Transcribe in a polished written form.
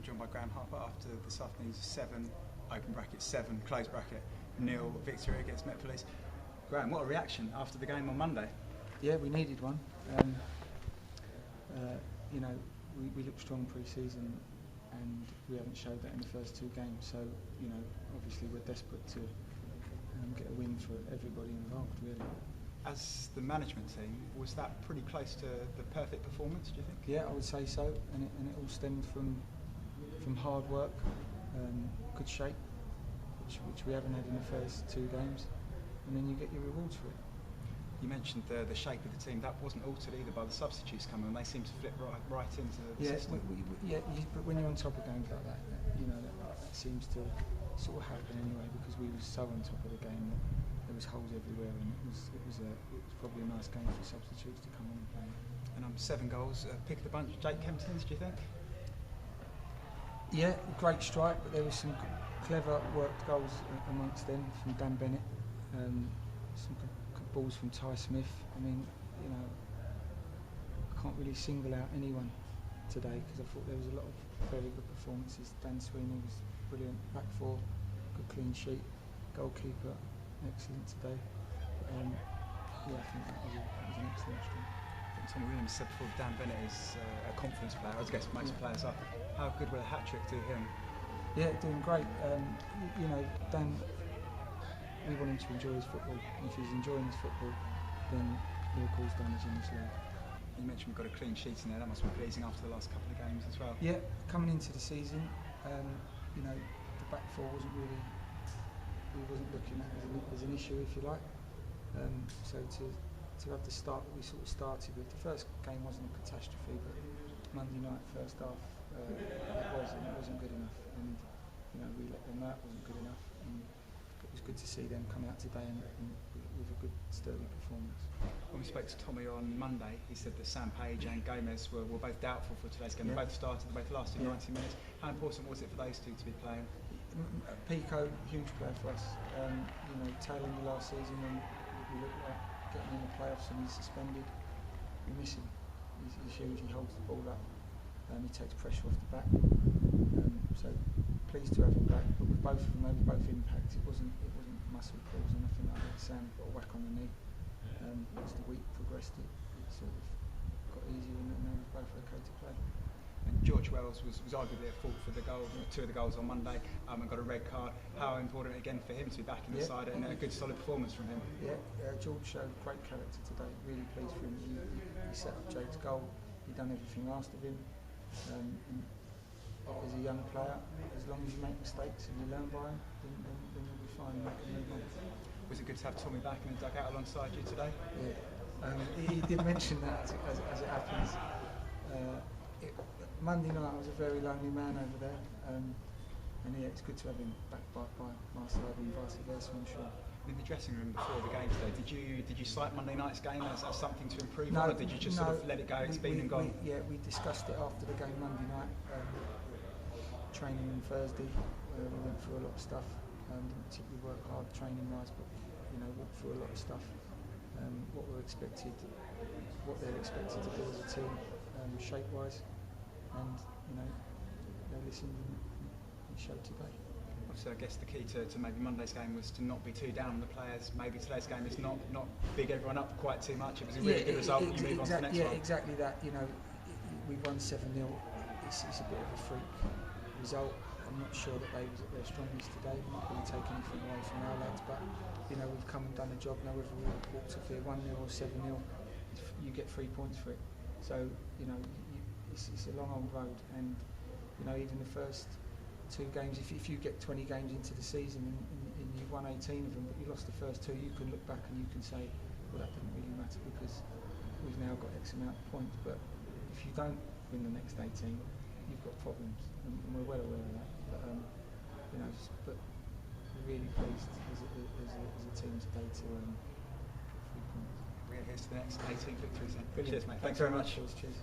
joined by Graham Harper after this afternoon's 7, open bracket 7, close bracket 0 victory against Met Police. Graham, what a reaction after the game on Monday. Yeah, we needed one. You know, we looked strong pre-season and we haven't showed that in the first 2 games. So, you know, obviously we're desperate to get a win for everybody involved, really. As the management team, was that pretty close to the perfect performance, do you think? Yeah, I would say so, and it all stemmed from hard work, good shape, which we haven't had in the first 2 games, and then you get your rewards for it. You mentioned the shape of the team. That wasn't altered either by the substitutes coming on. They seem to fit right into the system. But when you're on top of games like that, you know, that seems to sort of happen anyway, because we were so on top of the game that there was holes everywhere, and it was probably a nice game for substitutes to come on and play. And 7 goals, pick of the bunch, Jake Kempton's, do you think? Yeah, great strike, but there was some clever worked goals amongst them from Dan Bennett, some good balls from Ty Smith. I mean, you know, I can't really single out anyone today because I thought there was a lot of very good performances. Dan Sweeney was brilliant, back 4, good clean sheet, goalkeeper excellent today. Yeah, I think that was an excellent strike. Tommy Williams said before, Dan Bennett is a confidence player, as I guess most players are. How good will a hat-trick do him? Yeah, doing great. You know, Dan, we want him to enjoy his football. If he's enjoying his football, then he'll cause damage in this league. You mentioned we've got a clean sheet in there. That must be pleasing after the last couple of games as well. Yeah, coming into the season, you know, the back 4 wasn't really, we wasn't looking at as an issue, if you like. So to have the start that we sort of started with, the first game wasn't a catastrophe, but Monday night, first half, it wasn't good enough, and you know, we let them know it wasn't good enough, and it was good to see them come out today and with a good sturdy performance. When we spoke to Tommy on Monday, he said that Sam Page and Gomez were both doubtful for today's game. They both started, they both lasted 90 minutes. How important was it for those 2 to be playing? Pico, huge player for us. You know, tail end of last season when we looked like getting in the playoffs and he's suspended, we miss him. He's huge, he holds the ball up, he takes pressure off the back. So pleased to have him back, but with both of them, they were both impact. It wasn't muscle pulls or nothing like that. Sam got a whack on the knee. As the week progressed, it sort of got easier, and they were both okay to play. And George Wells was arguably at fault for the goal, 2 of the goals on Monday, and got a red card. How important again for him to be back in the side, and a good solid performance from him? Yeah, George showed great character today. Really pleased for him. He set up Jake's goal. He done everything asked of him. And as a young player, as long as you make mistakes and you learn by them, then you'll be fine. Was it good to have Tommy back in the dugout alongside you today? Yeah, he did mention that as it happens. Monday night I was a very lonely man over there, and yeah, it's good to have him back by my side and vice versa, I'm sure. In the dressing room before the game today, did you cite Monday night's game as something to improve on, or did you just sort of let it go, it's been and gone? We discussed it after the game Monday night. Training on Thursday, we went through a lot of stuff. Didn't particularly work hard training-wise, but you know, walked through a lot of stuff. What they're expected to do as a team, shape-wise, and you know, they listened and showed today. So I guess the key to maybe Monday's game was to not be too down on the players. Maybe today's game is not big everyone up quite too much. It was a really good result. You move on to the next one. Yeah, exactly that. You know, we won 7-0. It's a bit of a freak result. I'm not sure that they was at their strongest today. I'm not going to take anything away from our lads, but you know, we've come and done a job. Now whether we walked off here 1-0 or 7-0, you get 3 points for it. So you know, it's a long old road, and you know, even the first 2 games, if you get 20 games into the season and you've won 18 of them, but you lost the first 2, you can look back and you can say, well, that didn't really matter because we've now got X amount of points. But if you don't win the next 18, you've got problems, and we're well aware of that. But you know, but we're really pleased as a team today to get 3 points. We're here to the next 18 victories then. Brilliant. Cheers, mate. Thanks very much. Cheers.